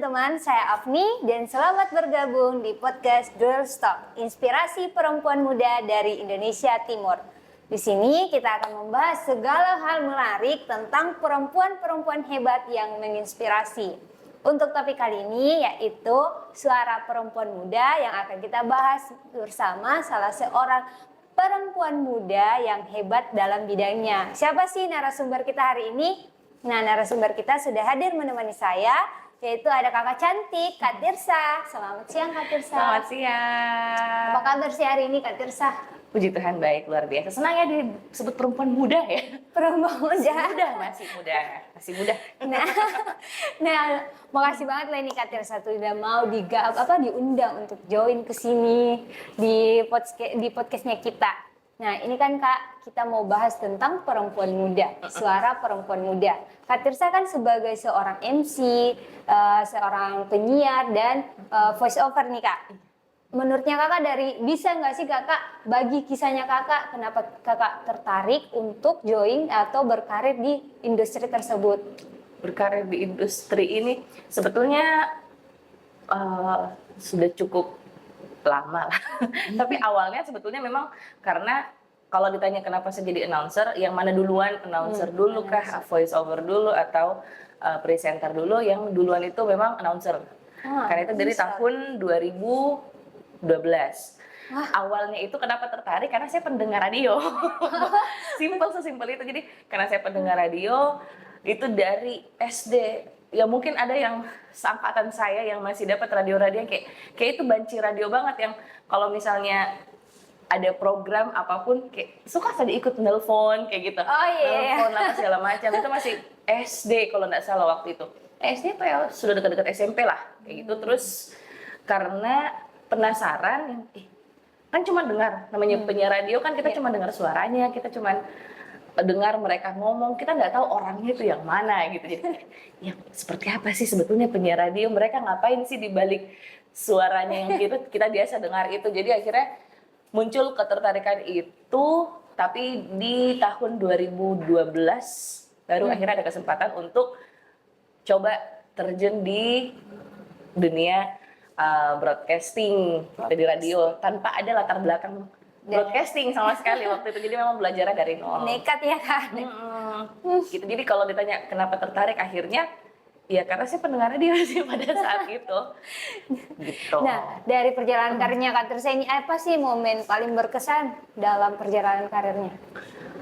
teman-teman, saya Afni dan selamat bergabung di podcast Girls Talk, inspirasi perempuan muda dari Indonesia Timur. Di sini kita akan membahas segala hal menarik tentang perempuan-perempuan hebat yang menginspirasi. Untuk topik kali ini yaitu suara perempuan muda yang akan kita bahas bersama salah seorang perempuan muda yang hebat dalam bidangnya. Siapa sih narasumber kita hari ini? Nah, narasumber kita sudah hadir menemani saya, yaitu ada kakak cantik, Kak Tirsa. Selamat siang, Kak Tirsa. Selamat siang. Apa kabar sih hari ini, Kak Tirsa? Puji Tuhan baik, luar biasa. Senang ya disebut perempuan muda ya. Perempuan muda. Masih muda. Nah, makasih banget lah ini Kak Tirsa udah mau diundang untuk join ke sini di podcastnya kita. Nah, ini kan Kak, kita mau bahas tentang perempuan muda, suara perempuan muda. Kak Tirsa kan sebagai seorang MC, seorang penyiar dan voice over nih Kak. Menurutnya Kakak bisa nggak sih Kakak bagi kisahnya Kakak, kenapa Kakak tertarik untuk join atau berkarir di industri tersebut? Berkarir di industri ini sebetulnya sudah cukup lama lah. Tapi awalnya sebetulnya memang karena kalau ditanya kenapa saya jadi announcer, yang mana duluan, announcer dulu kah, voice over dulu atau presenter dulu, yang duluan itu memang announcer. Karena itu dari tahun 2012. Awalnya itu kenapa tertarik? Karena saya pendengar radio. Sesimpel itu. Jadi karena saya pendengar radio itu dari SD. Ya mungkin ada yang seangkatan saya yang masih dapat radio-radio kayak itu banci radio banget, yang kalau misalnya ada program apapun kayak suka saja ikut nelpon kayak gitu. Oh iya. Nelpon apa segala macam. Itu masih SD kalau nggak salah waktu itu. SD apa ya, sudah dekat-dekat SMP lah kayak gitu. Terus karena penasaran, kan cuma dengar, namanya penyiar radio kan kita cuma dengar suaranya, kita cuma dengar mereka ngomong, kita nggak tahu orangnya itu yang mana gitu. Jadi ya seperti apa sih sebetulnya penyiar radio, mereka ngapain sih di balik suaranya yang kita biasa dengar itu. Jadi akhirnya muncul ketertarikan itu, tapi di tahun 2012 baru akhirnya ada kesempatan untuk coba terjun di dunia broadcasting di radio tanpa ada latar belakang broadcasting sama sekali waktu itu. Jadi memang belajarnya dari nol. Nekat ya Kak. Gitu. Jadi kalau ditanya kenapa tertarik, akhirnya ya karena saya pendengar radio sih pada saat itu. Gitu. Nah, dari perjalanan karirnya Kak Tirsa ini, apa sih momen paling berkesan dalam perjalanan karirnya?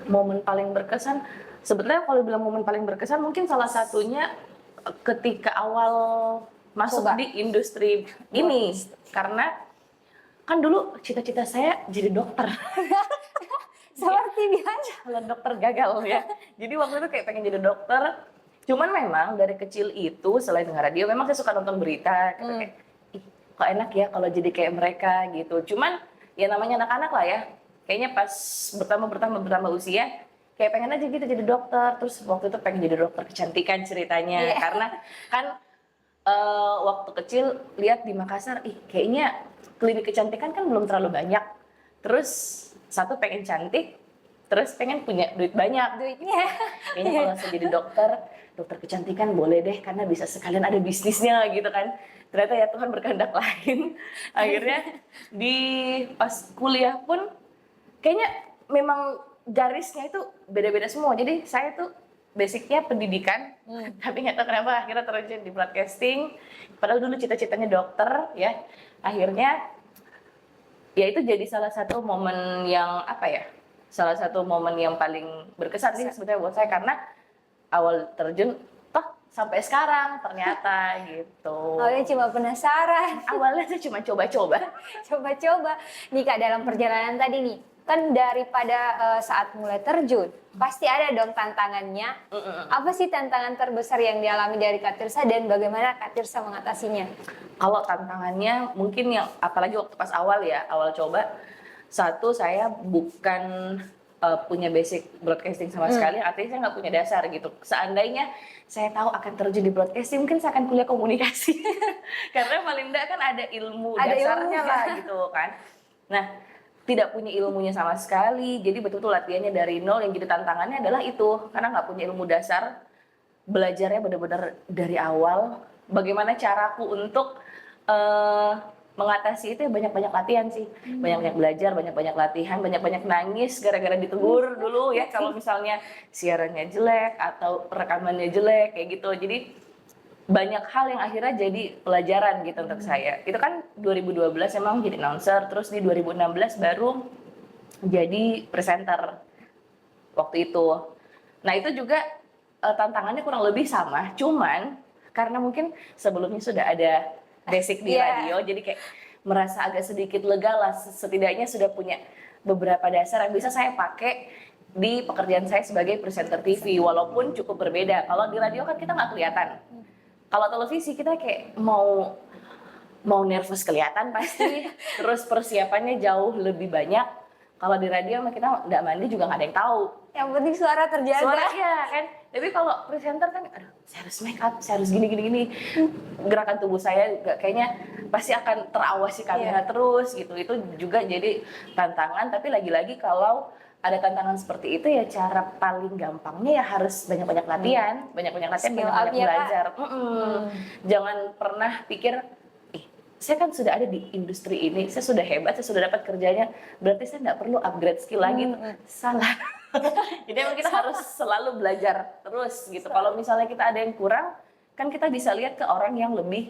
Momen paling berkesan, sebetulnya kalau bilang momen paling berkesan mungkin salah satunya ketika awal masuk di industri ini. Karena kan dulu cita-cita saya jadi dokter. Seperti biasa. Kalau dokter gagal ya. Jadi waktu itu kayak pengen jadi dokter. Cuman memang dari kecil itu selain dengar radio, memang saya suka nonton berita. Kayak, kok enak ya kalau jadi kayak mereka gitu. Cuman ya namanya anak-anak lah ya. Kayaknya pas bertambah usia, kayak pengen aja gitu jadi dokter. Terus waktu itu pengen jadi dokter kecantikan ceritanya. Karena kan waktu kecil lihat di Makassar, kayaknya klinik kecantikan kan belum terlalu banyak. Terus satu pengen cantik, terus pengen punya duit banyak. Duitnya. Kayaknya kalau saya jadi dokter kecantikan boleh deh, karena bisa sekalian ada bisnisnya gitu kan. Ternyata ya Tuhan berkehendak lain. Akhirnya di pas kuliah pun kayaknya memang garisnya itu beda-beda semua. Jadi saya tuh basicnya pendidikan, tapi nggak tahu kenapa akhirnya terjun di broadcasting. Padahal dulu cita-citanya dokter ya. Akhirnya ya itu jadi salah satu momen yang salah satu momen yang paling berkesan sih sebetulnya buat saya, karena awal terjun sampai sekarang ternyata gitu. Awalnya cuma penasaran. Awalnya saya cuma coba-coba. Nih Kak, dalam perjalanan tadi nih, kan daripada saat mulai terjun, pasti ada dong tantangannya. Apa sih tantangan terbesar yang dialami dari Kak Tirsa dan bagaimana Kak Tirsa mengatasinya? Kalau tantangannya mungkin yang apalagi waktu pas awal coba, satu saya bukan punya basic broadcasting sama sekali, artinya saya nggak punya dasar gitu. Seandainya saya tahu akan terjun di broadcasting, mungkin saya akan kuliah komunikasi. Karena paling enggak kan ada ilmu dasarnya lah gitu kan. Nah, tidak punya ilmunya sama sekali, jadi betul-betul latihannya dari nol. Yang jadi tantangannya adalah itu, karena nggak punya ilmu dasar, belajarnya benar-benar dari awal. bagaimana caraku untuk eh, mengatasi itu ya banyak-banyak latihan sih. Banyak-banyak belajar, banyak-banyak latihan, banyak-banyak nangis gara-gara ditegur dulu ya kalau misalnya siarannya jelek atau rekamannya jelek kayak gitu. Jadi banyak hal yang akhirnya jadi pelajaran gitu untuk saya. Itu kan 2012 emang jadi announcer, terus di 2016 baru jadi presenter waktu itu. Nah itu juga tantangannya kurang lebih sama, cuman karena mungkin sebelumnya sudah ada basic di radio, jadi kayak merasa agak sedikit lega lah, setidaknya sudah punya beberapa dasar yang bisa saya pakai di pekerjaan saya sebagai presenter TV, walaupun cukup berbeda. Kalau di radio kan kita nggak kelihatan. Kalau televisi kita kayak mau nervous kelihatan pasti, terus persiapannya jauh lebih banyak. Kalau di radio mah kita nggak mandi juga nggak ada yang tahu. Yang penting suara terjaga. Suara ya kan. Tapi kalau presenter kan, aduh, saya harus make up, saya harus gini. Gerakan tubuh saya juga kayaknya pasti akan terawasi kamera terus gitu. Itu juga jadi tantangan. Tapi lagi-lagi kalau ada tantangan seperti itu ya cara paling gampangnya ya harus banyak-banyak latihan, banyak-banyak latihan, banyak-banyak belajar. Jangan pernah pikir saya kan sudah ada di industri ini, saya sudah hebat, saya sudah dapat kerjanya, berarti saya nggak perlu upgrade skill lagi. Salah. Jadi emang kita harus selalu belajar terus gitu. Kalau misalnya kita ada yang kurang, kan kita bisa lihat ke orang yang lebih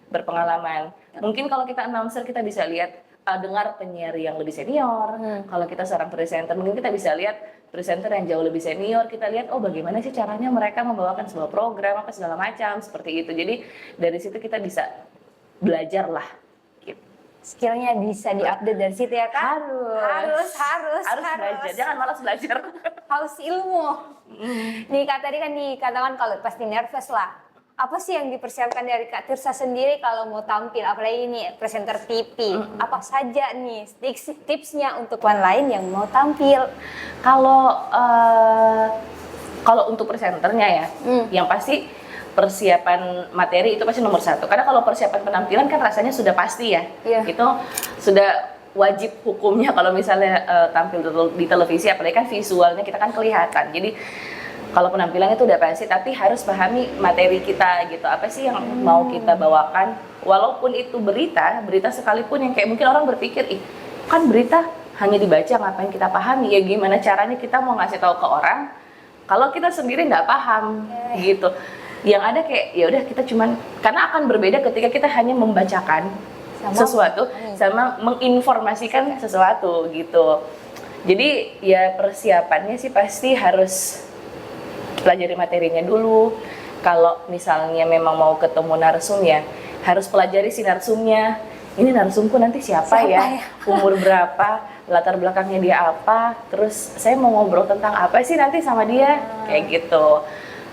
berpengalaman. Mungkin kalau kita announcer kita bisa lihat dengar penyiar yang lebih senior. Kalau kita seorang presenter, mungkin kita bisa lihat presenter yang jauh lebih senior. Kita lihat oh bagaimana sih caranya mereka membawakan sebuah program apa segala macam seperti itu. Jadi dari situ kita bisa belajar lah gitu. Skillnya bisa diupdate dari situ ya Kak? Harus belajar, jangan malas belajar. Haus ilmu. Nih Kak, tadi kan dikatakan kalau pasti nervous lah. Apa sih yang dipersiapkan dari Kak Tirsa sendiri kalau mau tampil, apalagi ini presenter TV? Apa saja nih tipsnya untuk one lain yang mau tampil? Kalau untuk presenternya ya, yang pasti persiapan materi itu pasti nomor satu. Karena kalau persiapan penampilan kan rasanya sudah pasti ya. Itu sudah wajib hukumnya kalau misalnya tampil di televisi, apalagi kan visualnya kita kan kelihatan. Jadi kalau penampilan itu udah pasti, tapi harus pahami materi kita gitu. Apa sih yang mau kita bawakan? Walaupun itu berita sekalipun yang kayak mungkin orang berpikir, kan berita hanya dibaca, ngapain kita pahami? Ya gimana caranya kita mau ngasih tahu ke orang kalau kita sendiri nggak paham gitu. Yang ada kayak ya udah kita cuman, karena akan berbeda ketika kita hanya membacakan sesuatu sama menginformasikan sesuatu gitu. Jadi ya persiapannya sih pasti harus pelajari materinya dulu. Kalau misalnya memang mau ketemu narsum ya harus pelajari si narsumnya. Ini narsumku nanti siapa ya? Umur berapa? Latar belakangnya dia apa? Terus saya mau ngobrol tentang apa sih nanti sama dia? Kayak gitu.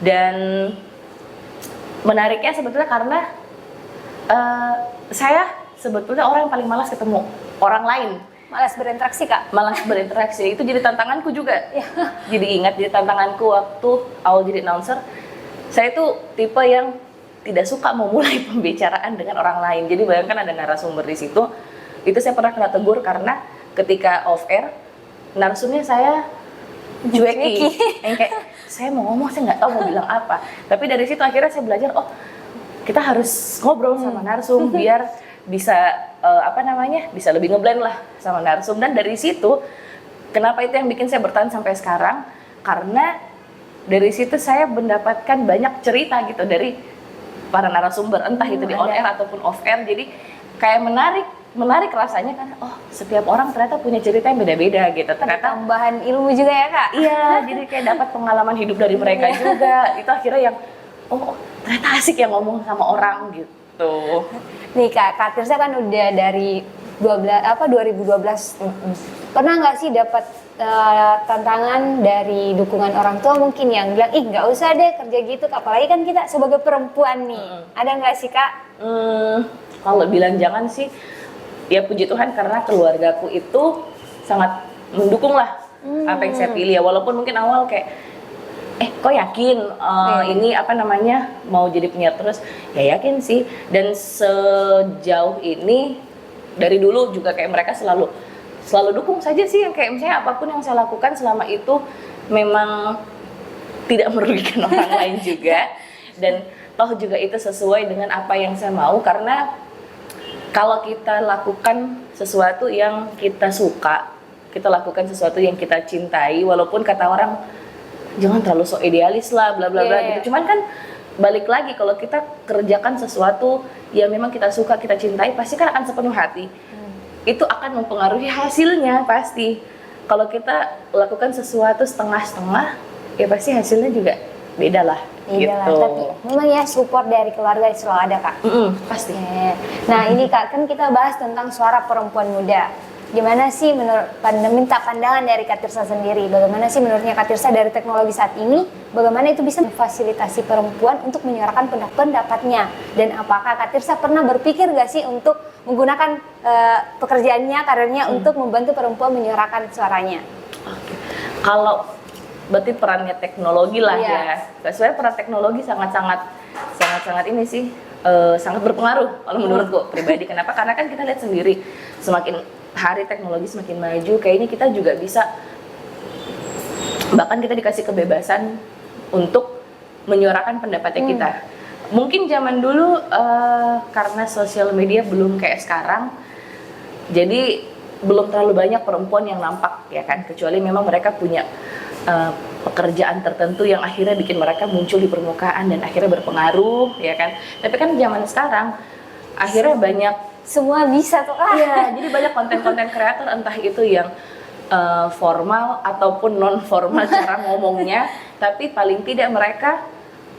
Dan menariknya sebetulnya karena saya sebetulnya orang yang paling malas ketemu orang lain. Malas berinteraksi Kak? Malas berinteraksi, itu jadi tantanganku juga. Jadi ingat jadi tantanganku waktu awal jadi announcer. Saya tuh tipe yang tidak suka memulai pembicaraan dengan orang lain. Jadi bayangkan ada narasumber di situ, itu saya pernah kena tegur karena ketika off air, narsumnya saya cueki. Yang kayak saya mau ngomong, saya nggak tahu mau bilang apa. Tapi dari situ akhirnya saya belajar, oh kita harus ngobrol sama narsum biar bisa bisa lebih ngeblend lah sama narsum. Dan dari situ, kenapa itu yang bikin saya bertahan sampai sekarang? Karena dari situ saya mendapatkan banyak cerita gitu dari para narasumber, entah itu di on air ataupun off air. Jadi kayak menarik rasanya kan, oh setiap orang ternyata punya cerita yang beda-beda gitu. Ternyata tambahan ilmu juga ya Kak? Iya, jadi kayak dapat pengalaman hidup dari mereka juga. Itu akhirnya yang, oh ternyata asik yang ngomong sama orang gitu. Nih Kak Tirsa kan udah dari 2012. Pernah nggak sih dapat tantangan dari dukungan orang tua mungkin yang bilang, nggak usah deh kerja gitu, apalagi kan kita sebagai perempuan nih. Ada nggak sih Kak? Kalau bilang jangan sih, ya puji Tuhan karena keluargaku itu sangat mendukung lah apa yang saya pilih ya. Walaupun mungkin awal kayak, kok yakin ini mau jadi penyiar terus? Ya yakin sih. Dan sejauh ini dari dulu juga kayak mereka selalu dukung saja sih, yang kayak misalnya apapun yang saya lakukan selama itu memang tidak merugikan orang lain juga. Dan toh juga itu sesuai dengan apa yang saya mau, karena kalau kita lakukan sesuatu yang kita suka, kita lakukan sesuatu yang kita cintai, walaupun kata orang jangan terlalu so idealis lah bla bla bla gitu, cuman kan balik lagi kalau kita kerjakan sesuatu yang memang kita suka, kita cintai, pasti kan akan sepenuh hati. Itu akan mempengaruhi hasilnya pasti. Kalau kita lakukan sesuatu setengah-setengah, ya pasti hasilnya juga beda lah. Gitu. Tapi memang ya support dari keluarga selalu ada Kak. Pasti. Nah ini Kak, kan kita bahas tentang suara perempuan muda. Gimana sih menurut minta pandangan dari Kak Tirsa sendiri? Bagaimana sih menurutnya Kak Tirsa dari teknologi saat ini? Bagaimana itu bisa memfasilitasi perempuan untuk menyuarakan pendapatnya? Dan apakah Kak Tirsa pernah berpikir gak sih untuk menggunakan pekerjaannya, karirnya untuk membantu perempuan menyuarakan suaranya? Oke. Kalau berarti perannya teknologi lah ya. Sebenarnya peran teknologi sangat ini sih sangat berpengaruh kalau menurutku pribadi. Kenapa? Karena kan kita lihat sendiri semakin hari teknologi semakin maju, kayaknya kita juga bisa, bahkan kita dikasih kebebasan untuk menyuarakan pendapatnya kita. Mungkin zaman dulu karena sosial media belum kayak sekarang, jadi belum terlalu banyak perempuan yang nampak ya kan, kecuali memang mereka punya pekerjaan tertentu yang akhirnya bikin mereka muncul di permukaan dan akhirnya berpengaruh ya kan. Tapi kan zaman sekarang akhirnya banyak semua bisa tuh. Iya, jadi banyak konten-konten kreator, entah itu yang formal ataupun non formal cara ngomongnya, tapi paling tidak mereka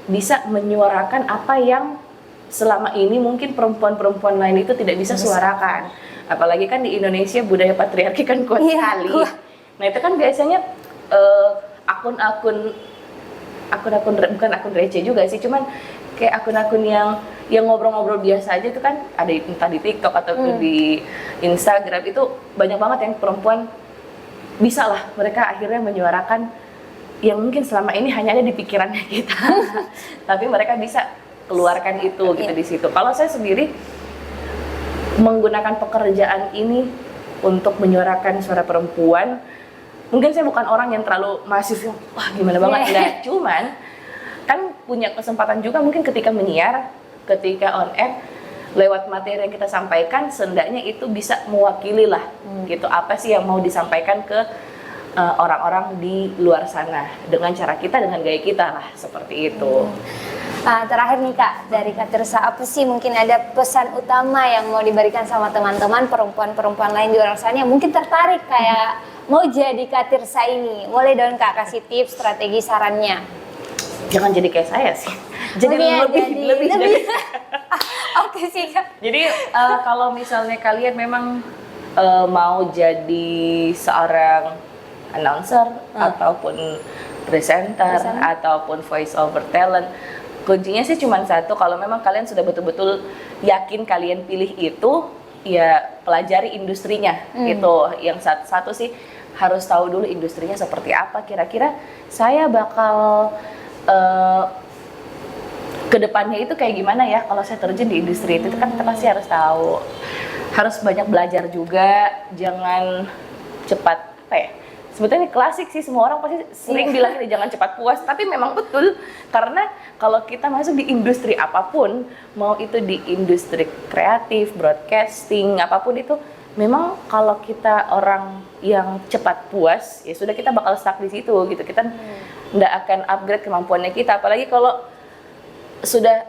bisa menyuarakan apa yang selama ini mungkin perempuan-perempuan lain itu tidak bisa suarakan. Apalagi kan di Indonesia budaya patriarki kan kuat sekali. Nah itu kan biasanya akun-akun bukan akun receh juga sih, cuman kayak akun-akun yang ngobrol-ngobrol biasa aja itu kan ada entah di TikTok atau di Instagram, itu banyak banget yang perempuan bisa lah mereka akhirnya menyuarakan yang mungkin selama ini hanya ada di pikirannya kita. Tapi mereka bisa keluarkan itu gitu di situ. Kalau saya sendiri menggunakan pekerjaan ini untuk menyuarakan suara perempuan, mungkin saya bukan orang yang terlalu masif yang wah gimana banget, enggak. Cuman kan punya kesempatan juga mungkin ketika menyiar, ketika on air, lewat materi yang kita sampaikan, seenggaknya itu bisa mewakili lah gitu apa sih yang mau disampaikan ke orang-orang di luar sana dengan cara kita, dengan gaya kita lah, seperti itu. Terakhir nih Kak, dari Kak Tirsa, apa sih mungkin ada pesan utama yang mau diberikan sama teman-teman perempuan-perempuan lain di luar sana yang mungkin tertarik kayak mau jadi Kak Tirsa ini? Boleh dong Kak kasih tips, strategi, sarannya. Jangan jadi kayak saya sih. Jadi lebih. Oke sih Kak. Jadi kalau misalnya kalian memang mau jadi seorang announcer ataupun presenter ataupun voice over talent, kuncinya sih cuma satu. Kalau memang kalian sudah betul-betul yakin kalian pilih itu, ya pelajari industrinya gitu. Yang satu sih harus tahu dulu industrinya seperti apa. Kira-kira saya bakal kedepannya itu kayak gimana ya kalau saya terjun di industri itu kan kita pasti harus tahu, harus banyak belajar juga, jangan cepat sebetulnya klasik sih, semua orang pasti sering bilang ini jangan cepat puas, tapi memang betul, karena kalau kita masuk di industri apapun, mau itu di industri kreatif, broadcasting, apapun itu, memang kalau kita orang yang cepat puas, ya sudah kita bakal stuck di situ gitu, kita nggak akan upgrade kemampuannya kita, apalagi kalau sudah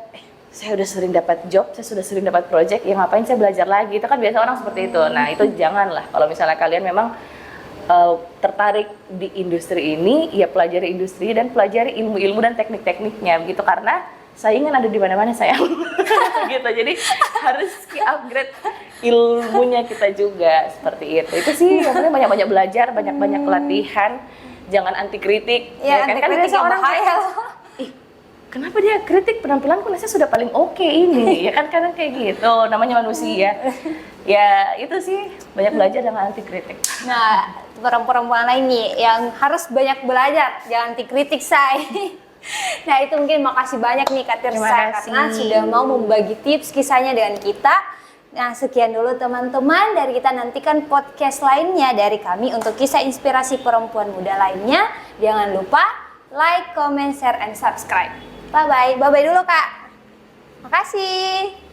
saya udah sering dapat job, saya sudah sering dapat project, ya ngapain saya belajar lagi, itu kan biasa orang seperti itu. Nah itu janganlah, kalau misalnya kalian memang tertarik di industri ini, ya pelajari industri dan pelajari ilmu-ilmu dan teknik-tekniknya gitu, karena saingan ada di mana-mana sayang. Gitu, jadi harus upgrade ilmunya kita juga, seperti itu. Itu sih yang penting, banyak-banyak belajar, banyak-banyak latihan, jangan anti kritik. Ya, kan biasa orang kayak kenapa dia kritik penampilanku, saya sudah paling oke ini, ya kan kadang kayak gitu, namanya manusia. Ya itu sih, banyak belajar, jangan anti kritik. Nah, perempuan lain nih yang harus banyak belajar, jangan anti kritik say. Nah itu mungkin makasih banyak nih Kak Tirsa karena sudah mau membagi tips kisahnya dengan kita. Nah sekian dulu teman-teman dari kita, nantikan podcast lainnya dari kami untuk kisah inspirasi perempuan muda lainnya. Jangan lupa like, comment, share, and subscribe. Bye-bye. Bye-bye dulu Kak. Makasih.